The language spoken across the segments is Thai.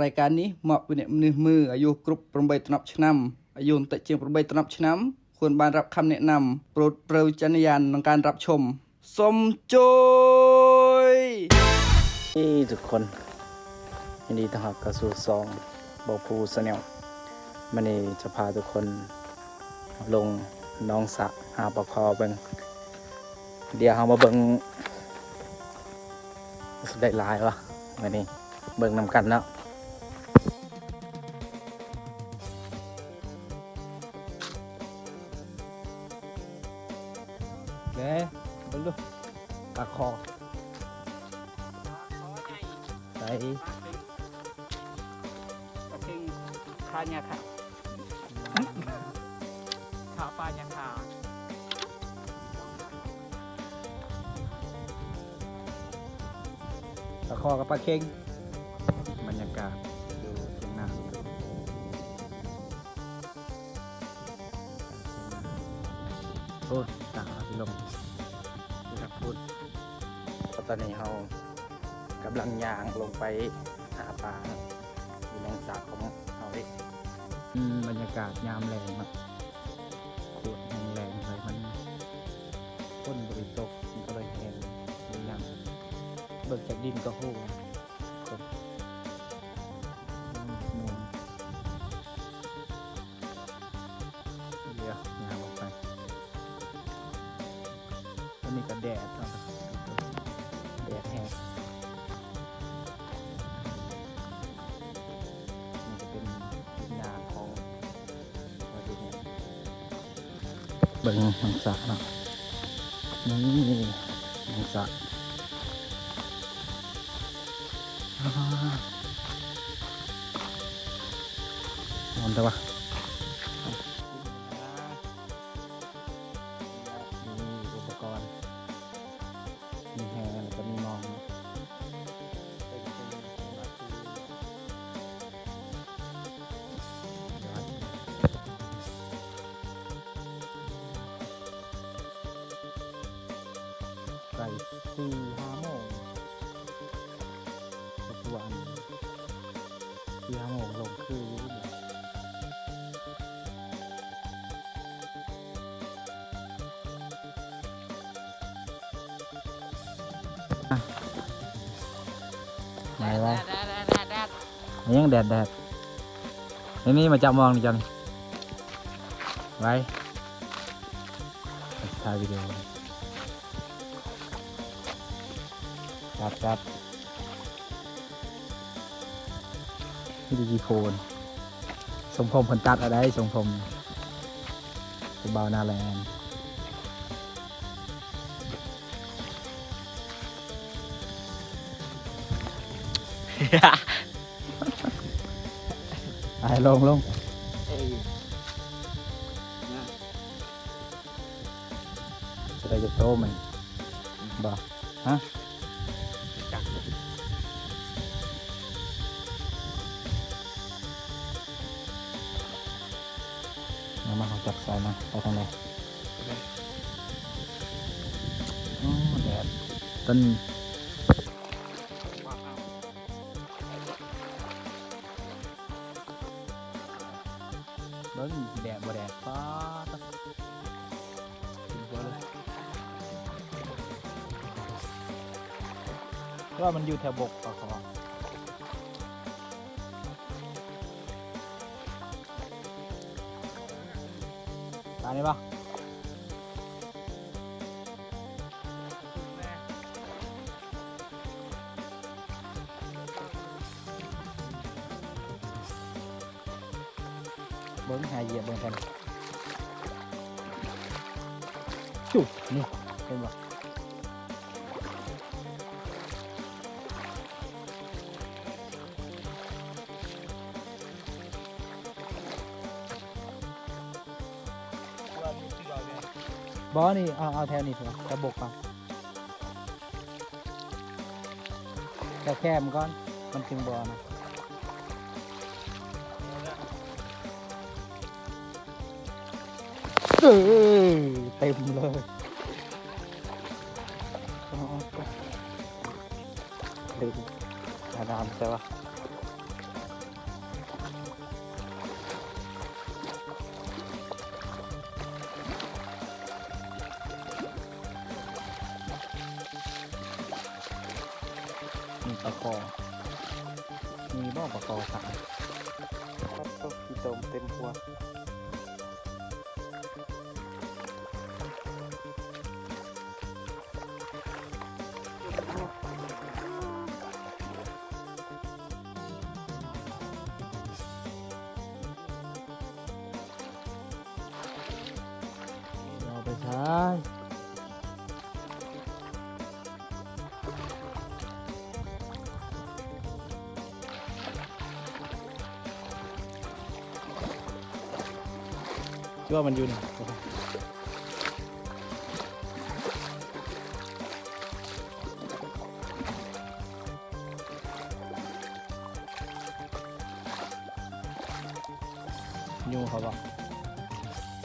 รายการนี้เหมาะเป็นมืออายุกรุบประมาณตนับชนำอายุแต่เจียงประมาณตนับชนำควรบานรับคำแนะนำโปรดเปรยจันยานในการรับชมสมโจยนี่ทุกคนยินดีต้อนรับเข้าสู่ซองบอกภูสแนลมันนี่จะพาทุกคนลงน้องสะหาปลาคอเบิ่งเดี๋ยวเรามาเบิ่งได้หลายวะมันนี่เบิ่งนำกันเนาะเด้เบิ่งดูปลาคอใส่ปลาเค็งคาเนี่ยค่ะขาปลายังขา ปลาคอกับปลาเค็งบรรยากาศดูตรงหน้าโอ้ต่างพิลมดูครับพูดตอนนี้เรากำลังย่างลงไปหาปลาอยู่ในสระของเราดิบรรยากาศยามแรงมากขวดแรงๆเลยมันพ่นบริตกมันก็เลยแห้งมีน้ำเบิกจากดินก็โหเดี๋ยวยางลงไปตอนนี้ก็แดดแดดแห้งนี่จะเป็นยางของเบิ่งมังสะเนาะนี่มังสะนอนแต่ว่านี่อุปกรณ์มีแฮแล้วก็มีมองใส่4-5 โมงทุกวัน4-5 โมงลงคือไหนวะยังแดดนี่มาจับมองดิจันไว้ถ่ายวิดีโอจับนี่ดีโฟนสมพมผลตัดอะไรสมพมเบาหน้าแรงไอ้ลงจะได้จะโตมันบ่ฮะมาเขาจับสายมาไปทางไหนโอ้แดดต้นเบิ้งแดดบ่แดดฟ้าเพราะว่ามันอยู่แถวบกปะขอตานี้ปะเบิ้งหาเหยียบเบิ้งกันจุ๊บนี่เป็นปะบอนี่เอาแถวนี้เถอะกระบอกก่อนแค่มันก่อนมันถึงบอนะเต็มเลยเต็มอาดามใช่ปะ ตะกอมีบ่ปะกอขาย ครับก็พี่โตมเต็มหัวเอาไปใช้คิดว่ามันอยู่นี่ยูเขาบอก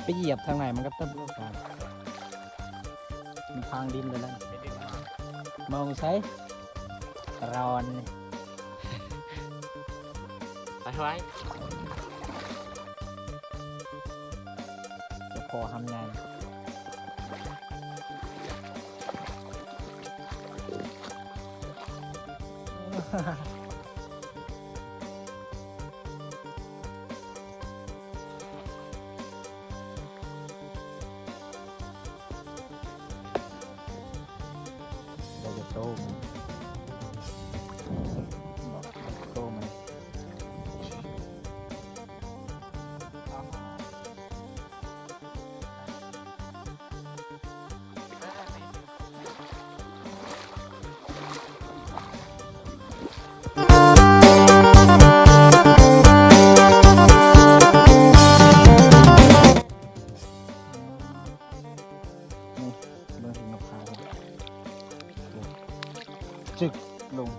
ไปเหยียบทางไหนมันก็ตึ๊บลูกกันมันพังดินไปแล้วมองใช้ร้อนนี่ ไปไว้ จะพอทำงาน เราจะโตมันบอกโตมัน นี่เบอร์ถึงมะพร้าวจึกลง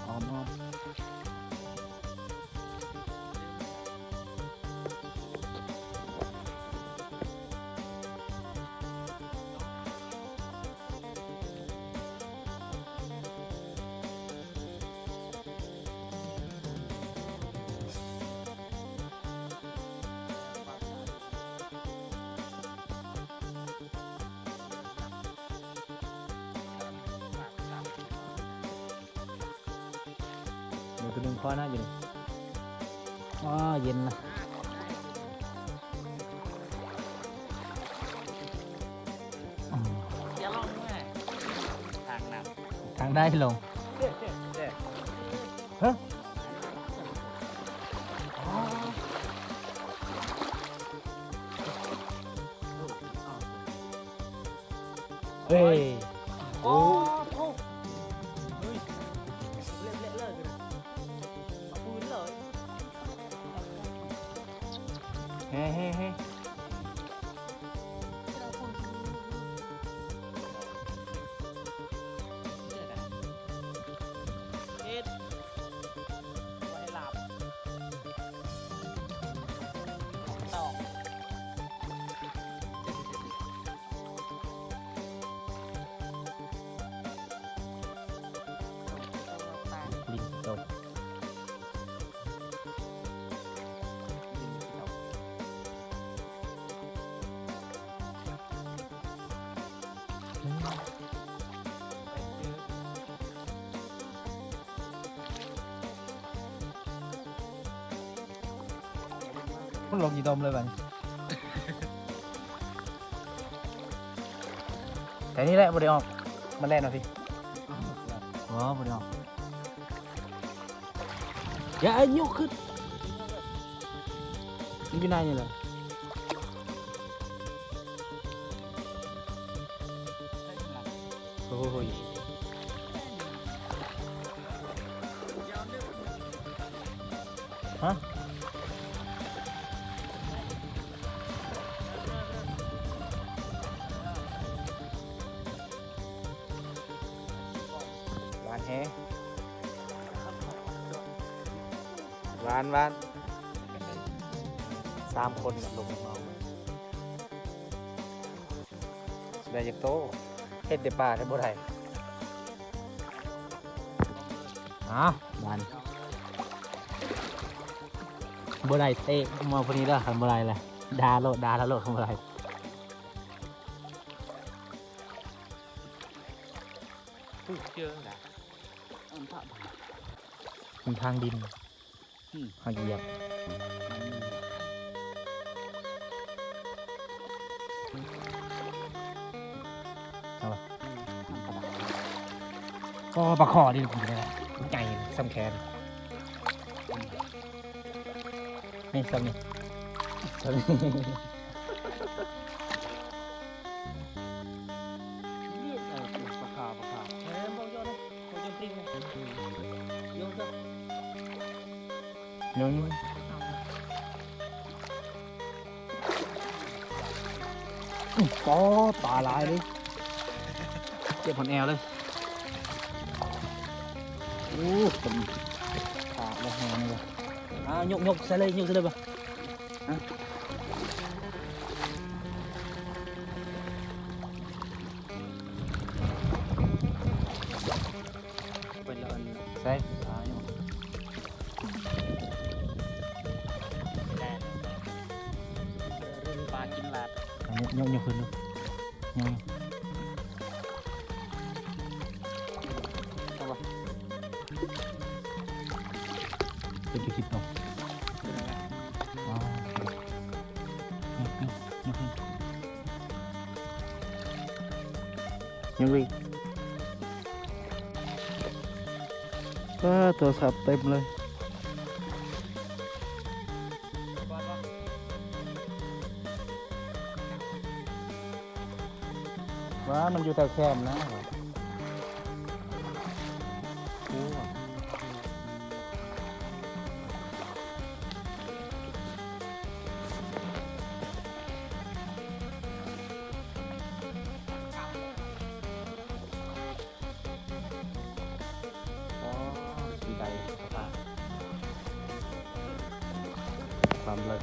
อ๋อมอเดี๋ยวตัวหนึ่งพอนะอยู่นี่อ๋อเย็นนะอืม อย่าลองแม่ทางหนัก ทางได้ลงฮะเฮ้ย โอ้โหเฮ้ยเละเลยเอาปืนเลย เฮ้เฮ้เฮ้ เอ็ดไว้หลับต่อ ลิงตกมันลงกี่ดมเลยบ้าง แต่นี่แหละบริออกมันแล่นเอาพี่อ๋อบริออกอย่าอายุขึ้นนี่พี่นายนี่แหละโอ้ยฮะหวานแฮหวาน3 คนลงมาได้จากโตเฮ็ดเดป่าได้บ่ได้หวานบ่ได้เตะมาพอดีแล้วคันบ่ได้เลยดาแล้วโลดคันบ่ได้ พูดเยอะนะ เป็นทางดินหาเหยียบเอาละก็ปลาคอดิผมเลยใหญ่ซ้ำแขนนี่ซ้ำนี่ซ้ำนี่ ปลาขาวบอกโยนเลยโยนปริงเลยโยนก็ ยังก็ปลาลายเลยเจ็บผลแอวเลยโอ้ผมขาดแล้วแหงเลยยกใส่เลยยกใส่เลยป่ะเป็นเลย ใส่ ปลากินลาด ยกขึ้นดูยังเป็นจุดคิดตกอ๋อยกเลยก็ตัวสับเต็มเลยว่ามันอยู่แต่แคมนะโอ้สีใดความเลิศ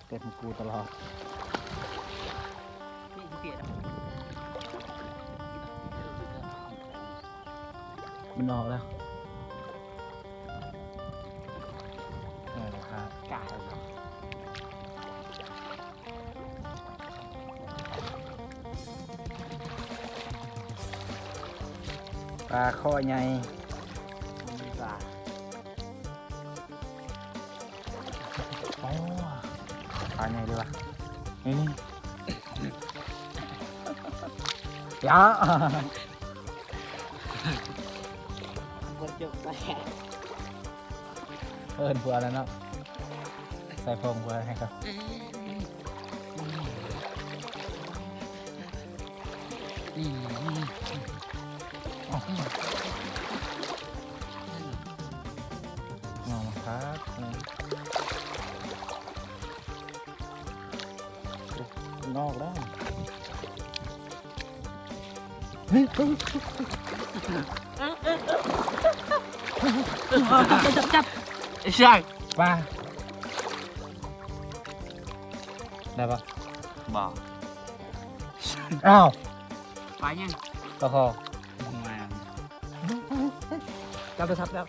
เต็มกูตลอด นี่คือเปียก มันออกแล้วครับ กาเลย ปลาข้อใหญ่ มีปลา โอ้ปลาใหญ่เลยวะนี่ยา คนเจ็บแผล เอิญเพื่อแล้วเนาะใส่พงเพื่อให้ครับงอครับนอกแล้วจับใช่ ปลาได้ปะ บ่ อ้าว ปลายัง ตะคอ มา จับไปทับแล้ว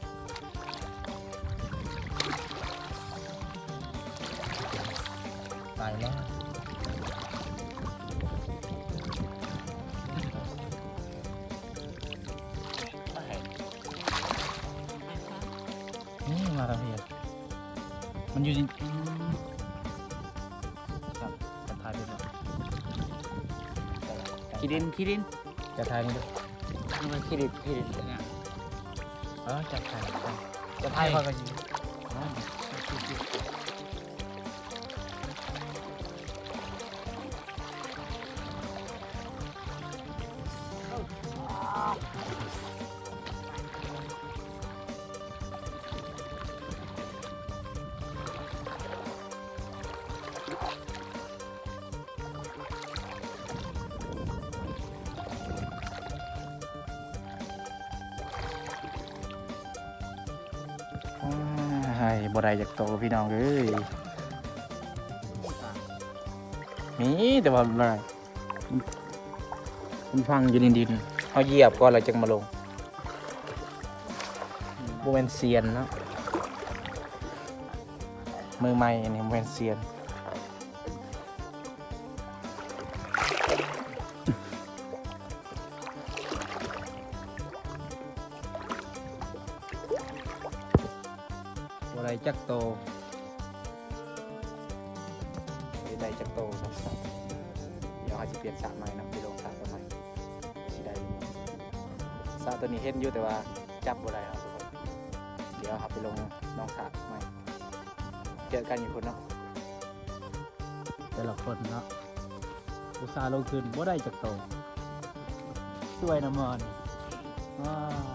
ตายแล้วนี่มาแล้วพี่มันอยู่ในครับจะทายด้วย คิดิน จะทายนี่ด้วย มันคิดินเนี่ย จับทายจะทายพอกันอยู่ บ่ได้จากโตพี่น้องเอ้ยมีแต่ว่าอะไรมันพังอยู่ดินเขาเหยียบก่อนแล้วจึงมาลงบ่เป็นเซียนเนาะมือใหม่อันนี้บ่เป็นเซียนบ่ได้จักโตบ่ได้จักโตครับเดี๋ยวเขาจะเปลี่ยนสระใหม่นะไปลงสระตัวใหม่สิได้อยู่สระตัวนี้เห็นอยู่แต่ว่าจับบ่ได้ครับทุกคนเดี๋ยวเขาไปลงน้องสระใหม่เจอกันอยู่คนเนาะแต่ละคนเนาะอุตส่าห์ลงทุนบ่ได้จักโตสวยนะมอนว้าว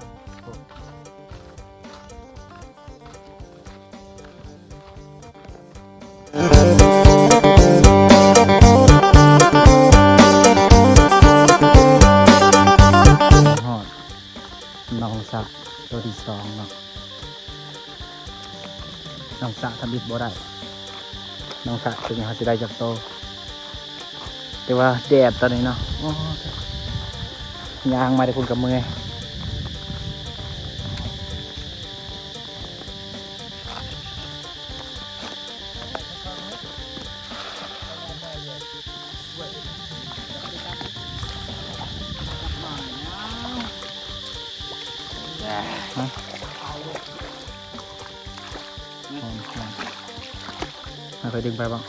ฮอดน้องสระตัวที่สองเนาะน้องสระทำบิดบ่ได้น้องสระถึงเขาจะได้จากโตแต่ว่าแดดตอนนี้เนาะโอ้ยยางมาได้คุณกับมือไม่เคยดึงไปบ้าง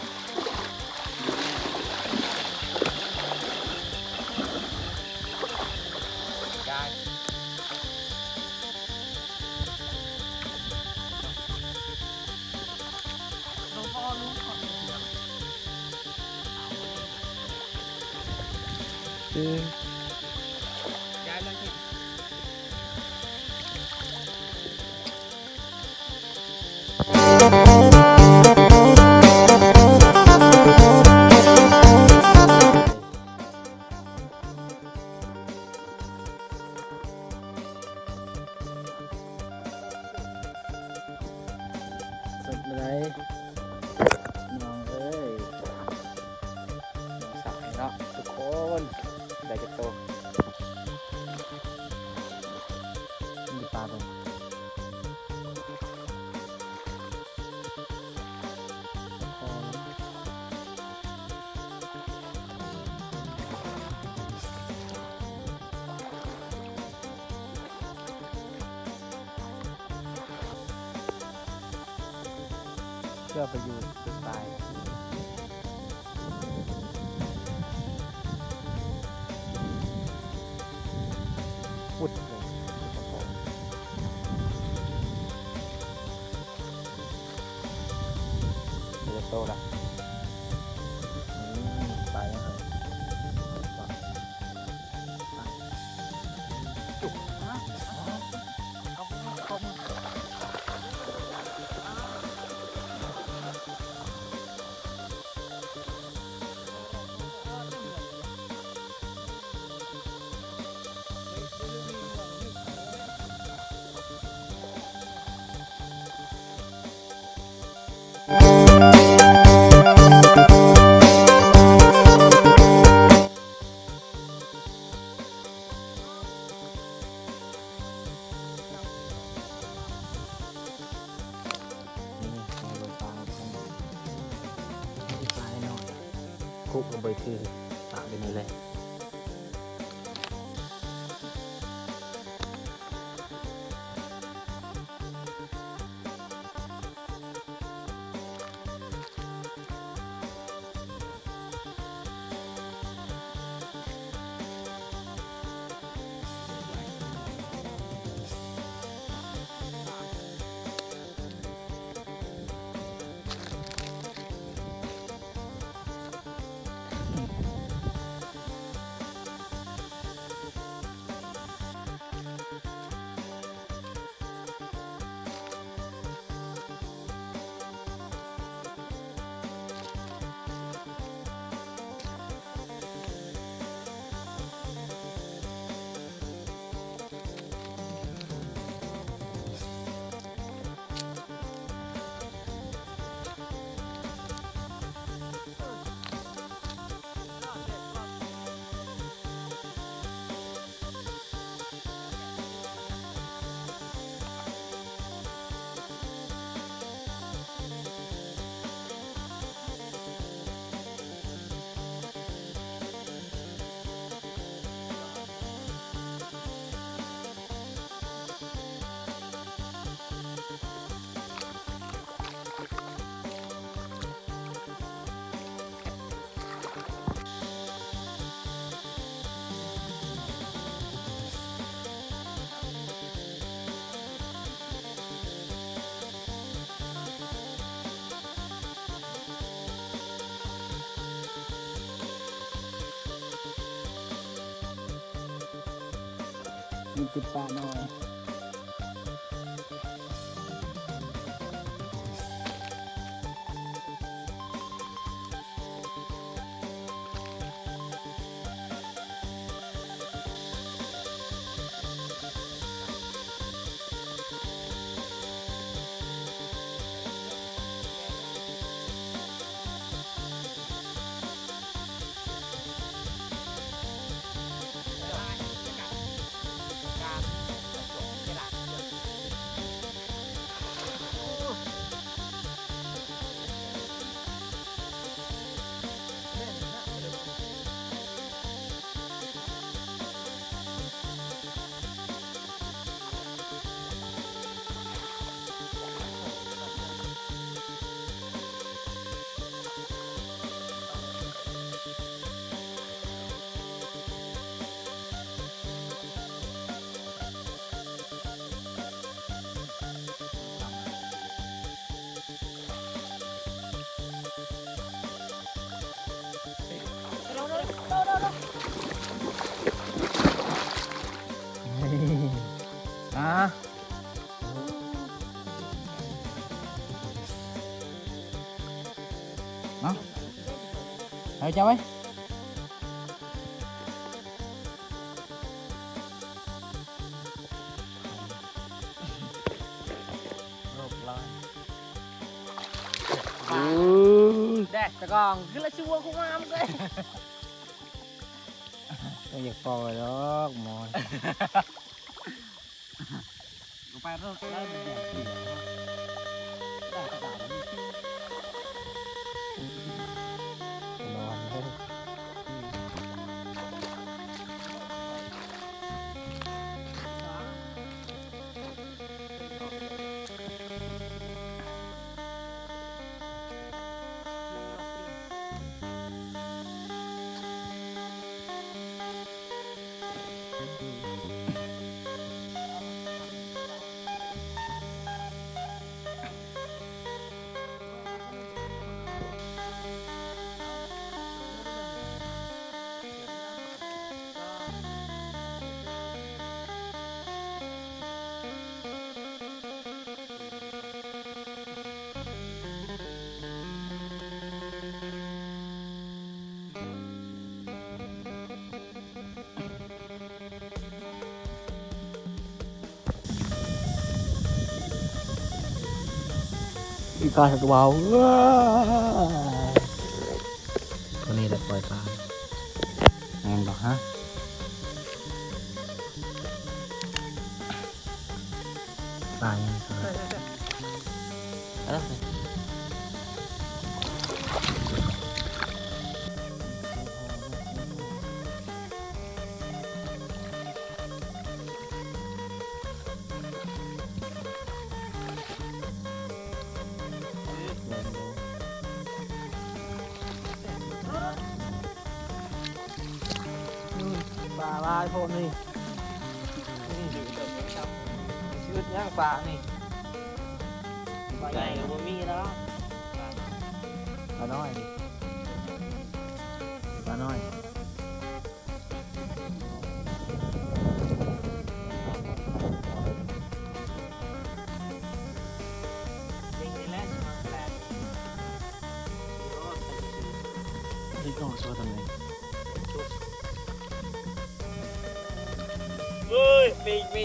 สุดเลยน้องเอ้ยน้องสาวเนาะทุกคนได้จากโตมีปลาตรงเพื่อไปอยู่สุดปลายพุดเลยเดี๋ยวโตละไปแล้วเลยจุกนะคุกลงไปคือปากเป็นนี้เลย มีติดปลาหน่อยอ่ะเนาะเอาเจ้าไว้แดกตะกองคือละชัวคุ้มงามเลยไม่อยากปล่อยหรอกหมอนลงไปเริ่มได้เป็นอย่างดีได้กระดาษนอนเลยอีกาสักวาวตัวนี้แหละปล่อยปลาแมงดอกฮะปลายังไงปลาลายโพนนี่ชืดย่างปลานี่ปลาใหญ่กับบ่มีแล้วปลาน้อยปลาน้อยนี่ก็ชัวร์ทำไงเฮ้ยปิงไป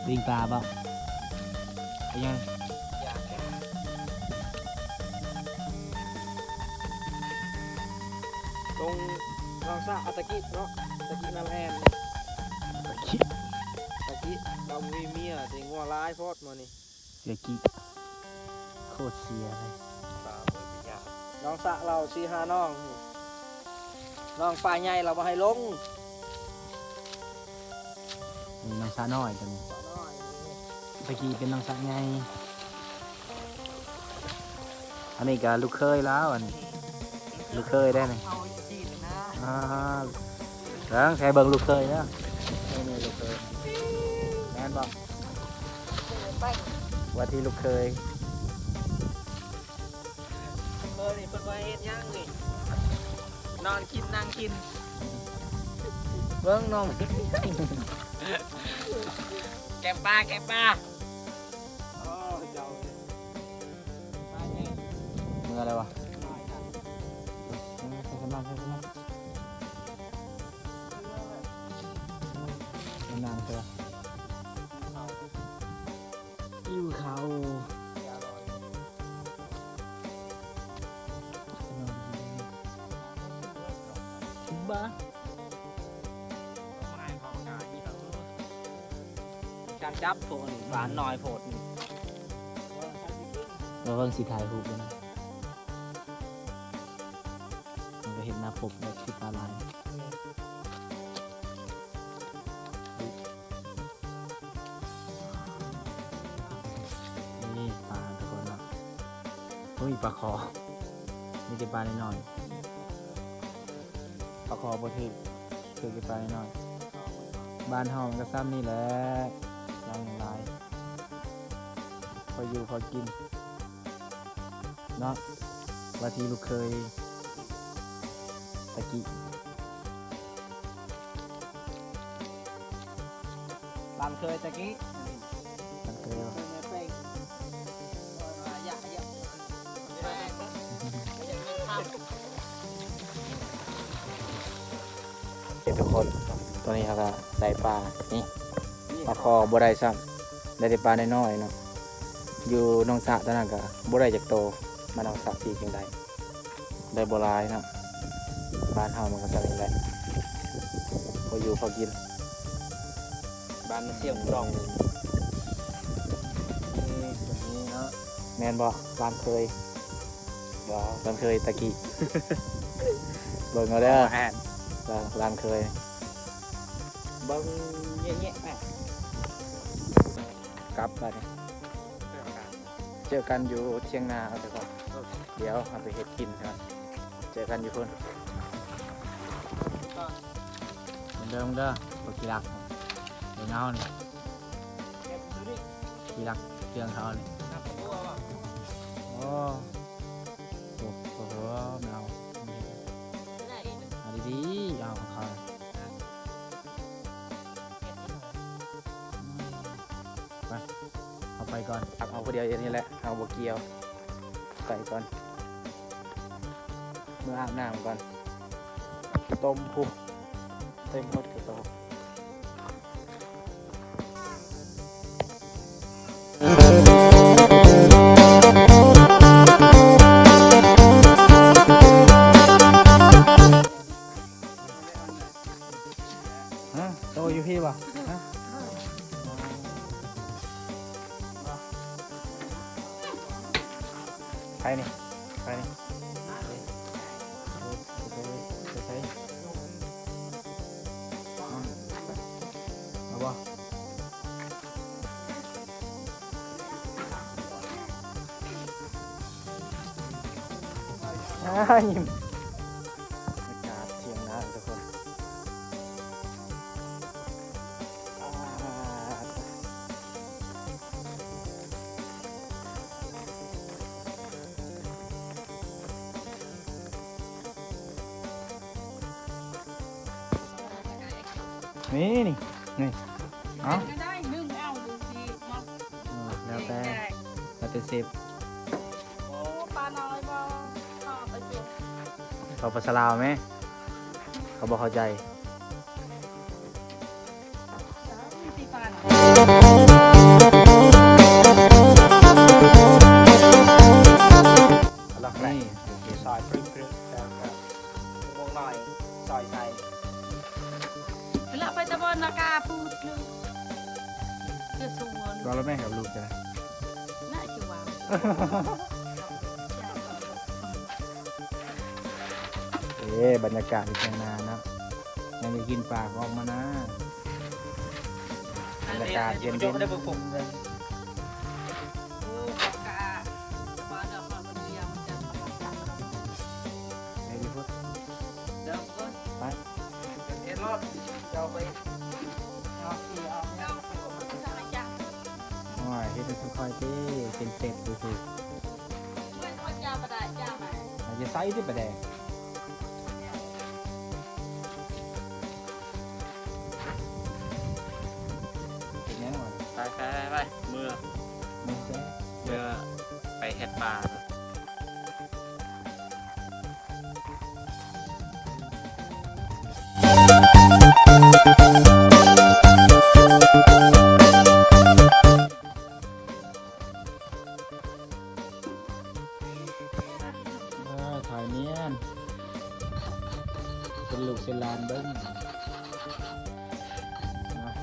ปิงปลาเปล่าไปยังตรงลองซะอัตะกี้เนาะตะกี้น้ำแอนตะกี้เรามีเมียแต่งัวร้ายโพดมานี่เสียกี้โคตรเสียเลยน้องสะเราซีหาน้องปลาใหญ่เรามาให้ลงนี่น้องสะน้อยจังตะกี้เป็นน้องสะใหญ่อันนี้ก็ลูกเคยแล้วอันนี้ลูกเคยได้ไหมแล้วใช้เบิ่งลูกเคยนะนี่ลูกเคยแม่นบอกว่าที่ลูกเคยนี่เป็นว่าเฮ็ดย่างนี่นอนกินนั่งกิน เบิ้งน้องแกปลามืออะไรวะใส่สมันนานเถอะอิ่วเขาบ้าการจับโผล่หวานหน่อยโผล่เราเพิ่งสีถ่ายรูปเลยนะมันก็เห็นหน้าปกแบบที่ปลาลายนี่ปลาทุกคนเนาะมีปลาคอมีแต่ปลาหน่อยปลาคอบ่ถือแต่ปลาหน่อยบ้านเฮามันก็ซ้ำนี่แหละยังลายพออยู่พอกินเนาะว่าที่ลูกเคยตะกี้ตามเคยตะกี้ตามเคยทุกคนตัวนี้เขาก็ได้ปลานี่ปลาคอบ่ได้ซ้ำได้แต่ปลาน้อยๆเนาะอยู่น้องสระตอนนั้นก็บ่ได้จากโตมาน้องสระปีจังได้บ่หลายเนาะบ้านเฮามันก็จะนี่แหละพออยู่พอกินบ้านมันเสี่ยงรองนี่เนาะแม่นบ่บ้านเคยบ่บ้านเคยตะกี้ เบิ่งเอาเด้อบ้านเคยเบิ่งแยะๆแม่กลับไปนี่เจอกันอยู่เชียงนาเอาเถอะก่อนเดี๋ยวเอาไปเฮ็ดกินครับเจอกันอยู่คนเหมือนเดิมเด้อปกีรักเดี๋ยวเงาเนี่ยกีรักเครื่องเขาเนี่ยโอ้โหไม่เอาดีๆเอาของเขาไปเอาไปก่อนเอาคนเดียวอย่างนี้แหละเอาบวเกียวใส่ก่อนเมื่ออาบน้ำก่อนต้มพุกเต็มหมดกระโตโตอยู่พี่ป่ะไปนี่ไปนี่ไปเอาบ่ยิ้มอากาศเที่ยงนะทุกคนนี่เอาได้นึ่งเอาดูสิมา แล้วแต่เซฟ โอ้ปลาน้อยบ่ข้าไปจุ่ม เขาภาษาลาวไหมเขาบอกเข้าใจ ตีปลาหน่อย นี่ซอยพรึ้งแล้วก็วงหน่อยซอยใส่ เวลาไปตะบนนากาพูดคือเกือบส่วน รอแล้วแม่กับลูกจะ น่าจะวาง บรรยากาศที่เชียงนานะยังจะกินปลาออกมานะบรรยากาศเย็นๆ โอ้กาปลาดอกมันเดียวมันจะทำอะไร ไอ้พี่พุทธ เดี๋ยวก็ ไป เอ็นรอบจะเอาไป เอาอะไรจ้ะ โอ้ยเฮ็ดเป็นค่อยๆที่เป็นเสร็จดูสิ ไม่ต้องจ้าปลาได้จ้าไหม อาจจะไซส์ที่ประแดง ไปเมื่อ มึงแซ่ เมื่อไปเฮ็ดปลา ถ่ายเนียนเป็นลูกเป็นหลานเบิ้ง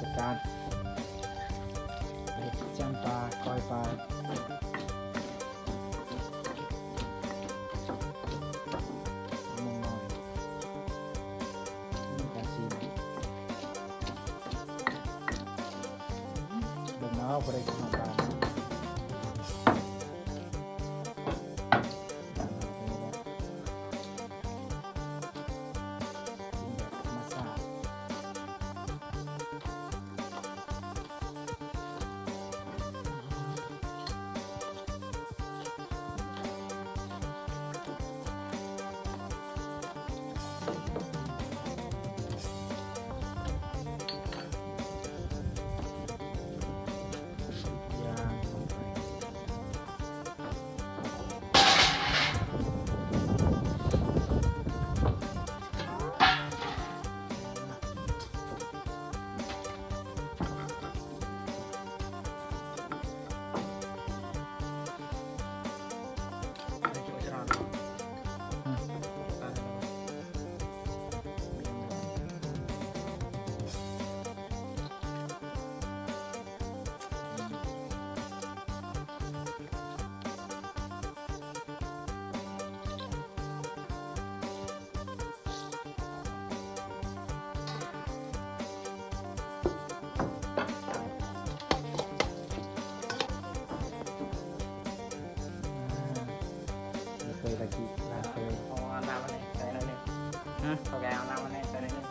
จัดการเฮ็ดจ้ำปลาคอยปลามุมน้อยนี่กาซีเบิ่งเอาบ่ได้กินปลา เคยตะกี้ลาเคย เอาน้ำมาเนี่ยใส่หน่อยนึงโอเคเอาน้ำมาเนี่ยใส่หน่อยนึง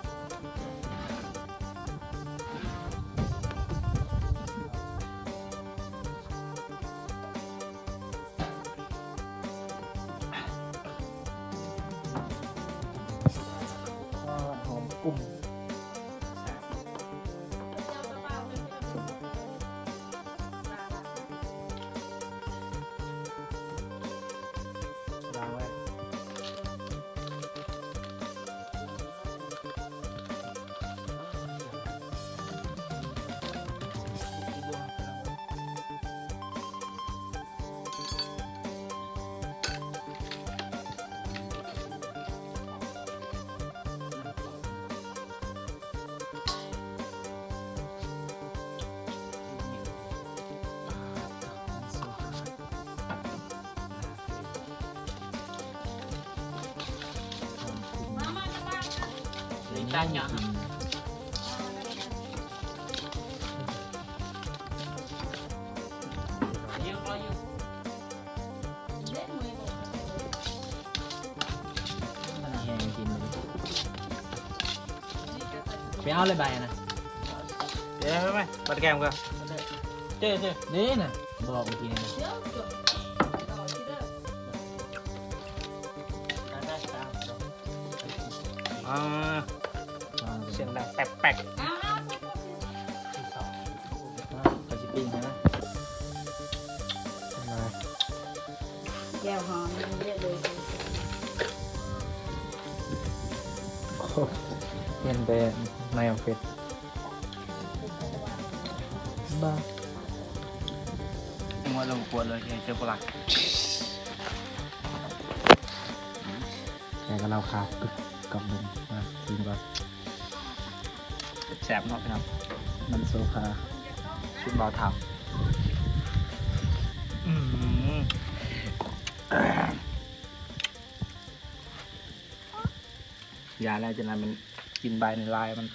หอมกุ้งล้างไว้Ditanya. Ayo kalau yuk. Mana yangกินเลยไปเอาเลยใบนะ เดี๋ยวไปปัดแกมกันเจ๊ นี่น่ะบอกเมื่อกี้นะ อ่าเสียงดังแป๊ก ไปชิปปิ้งนะมา แก้วหอมเยอะเลย เห็นเป็นในออฟฟิศบ้า ๆมัวลงปวดเลยเจอปลัก แกก็เล่าขาดกึกกับมึงมากินก่อน แสบเนาะพี่น้อง มันโซฟา ชุดเบาเท้า ยาแล้วจะนั้นมันกินใบในลายมัน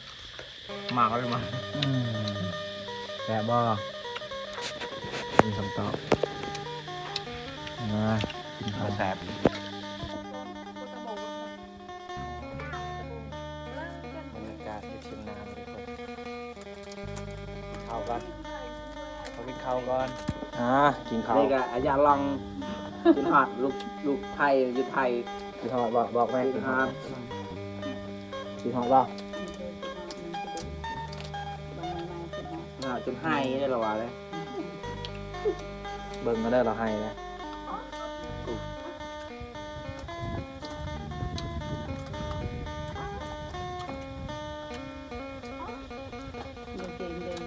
มากเลยมั้ง แต่บ่มีคำตอบมากินข้าว แสบ บรรยากาศที่เชียงนามเลยครับข้าวก่อนเขากินข้าวก่อนกินข้าว นี่ก็อยากลองกินหอดลูกไทยอยู่ไทย กินข้าวบอกแม่กินข้าว กินหอดบ่ จนให้ได้หรอวะเลย เบิ่งมาได้เราให้นะ เก่งเดิน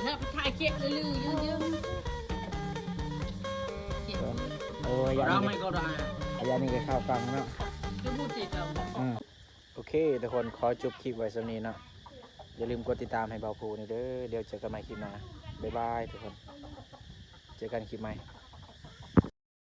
แล้วไปถ่ายเก็บลือยืม โอ้ยยังไม่ก็ได้ยังนี่ก็เข้าฟังเนาะ จะพูดสิเรา โอเคทุกคนขอจบคลิปไว้สำนี้เนาะอย่าลืมกดติดตามให้เบาภูนี่เด้อเดี๋ยวเจอกันใหม่คลิปหน้าบ๊ายบายทุกคนเจอกันคลิปใหม่